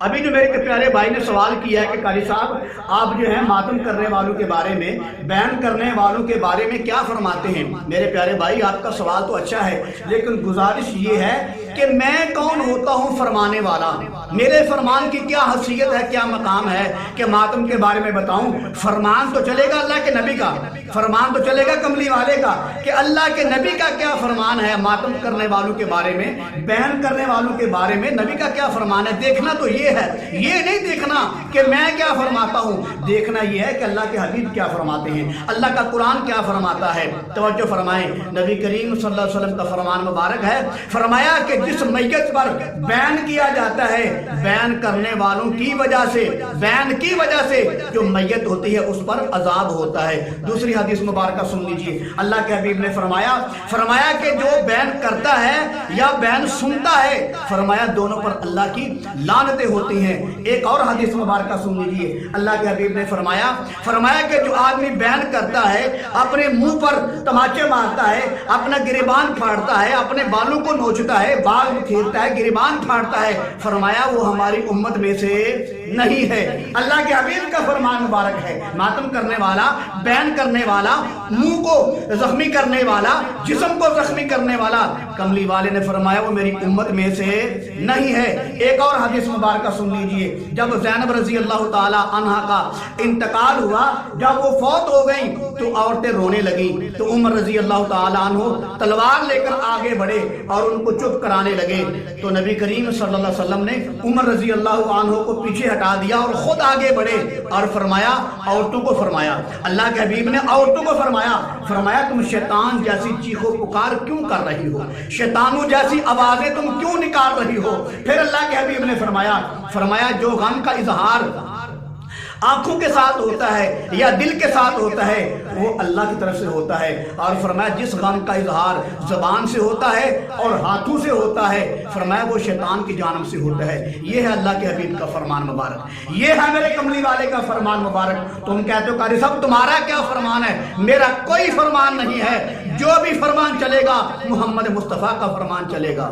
ابھی جو میرے پیارے بھائی نے سوال کیا ہے کہ قاری صاحب آپ جو ہیں ماتم کرنے والوں کے بارے میں، بیان کرنے والوں کے بارے میں کیا فرماتے ہیں؟ میرے پیارے بھائی آپ کا سوال تو اچھا ہے، لیکن گزارش یہ ہے کہ میں کون ہوتا ہوں فرمانے والا؟ میرے فرمان کی کیا حیثیت ہے، کیا مقام ہے کہ ماتم کے بارے میں بتاؤں؟ فرمان تو چلے گا اللہ کے نبی کا، فرمان تو چلے گا کملی والے کا، کہ اللہ کے نبی کا کیا فرمان ہے ماتم کرنے والوں کے بارے میں، بیان کرنے والوں کے بارے میں نبی کا کیا فرمان ہے؟ دیکھنا تو یہ ہے، یہ نہیں دیکھنا کہ میں کیا فرماتا ہوں، دیکھنا یہ ہے کہ اللہ کے حبیب کیا فرماتے ہیں، اللہ کا قرآن کیا فرماتا ہے۔ توجہ فرمائیں، نبی کریم صلی اللہ علیہ وسلم کا فرمان مبارک ہے، فرمایا کہ جس میت پر بیان کیا جاتا ہے، بیان کرنے والوں کی وجہ سے، بیان کی وجہ سے جو میت ہوتی ہے اس پر عذاب ہوتا ہے۔ دوسری حدیث مبارکہ سن لیجئے، اللہ کے حبیب نے فرمایا کہ جو بیان کرتا ہے یا بیان سنتا ہے، فرمایا دونوں پر اللہ کی لعنتیں ہوتی ہیں۔ ایک اور حدیث مبارکہ سن لیجئے، اللہ کے حبیب نے فرمایا کہ جو آدمی بیان کرتا ہے، اپنے منہ پر تماچے مارتا ہے، اپنا گریبان پھاڑتا ہے، اپنے بالوں کو نوچتا ہے، بال پھیرتا ہے، گریبان پھاڑتا ہے، فرمایا وہ ہماری امت میں سے نہیں ہے۔ اللہ کے حبیب کا فرمان مبارک ہے، ماتم کرنے والا، بیان کرنے والا، منہ کو زخمی کرنے والا، جسم کو زخمی کرنے والا، کملی والے نے فرمایا وہ میری امت میں سے نہیں ہے۔ ایک اور حدیث مبارکہ سن لیجئے، جب زینب رضی اللہ تعالی عنہ کا انتقال ہوا، جب وہ فوت ہو گئیں تو عورتیں رونے لگیں، تو عمر رضی اللہ تعالی عنہ تلوار لے کر آگے بڑھے اور ان کو چپ کرانے لگے، تو نبی کریم صلی اللہ علیہ وسلم نے عمر رضی اللہ عنہ کو پیچھے ہٹا دیا اور خود آگے بڑھے اور فرمایا، عورتوں کو فرمایا، اللہ کے حبیب نے عورتوں کو فرمایا تم شیطان جیسی چیخو پکار کیوں کر رہی ہو، شیطانوں جیسی آوازیں تم کیوں نکال رہی ہو؟ پھر اللہ کے حبیب نے فرمایا جو غم کا اظہار آنکھوں کے ساتھ ہوتا ہے یا دل کے ساتھ ہوتا ہے وہ اللہ کی طرف سے ہوتا ہے، اور فرمایا جس غم کا اظہار زبان سے ہوتا ہے اور ہاتھوں سے ہوتا ہے، فرمایا وہ شیطان کی جانب سے ہوتا ہے۔ یہ ہے اللہ کے حبیب کا فرمان مبارک، یہ ہے میرے کملی والے کا فرمان مبارک۔ تم کہتے ہو قاری صاحب تمہارا کیا فرمان ہے؟ میرا کوئی فرمان نہیں ہے، جو بھی فرمان چلے گا محمد مصطفیٰ کا فرمان چلے گا۔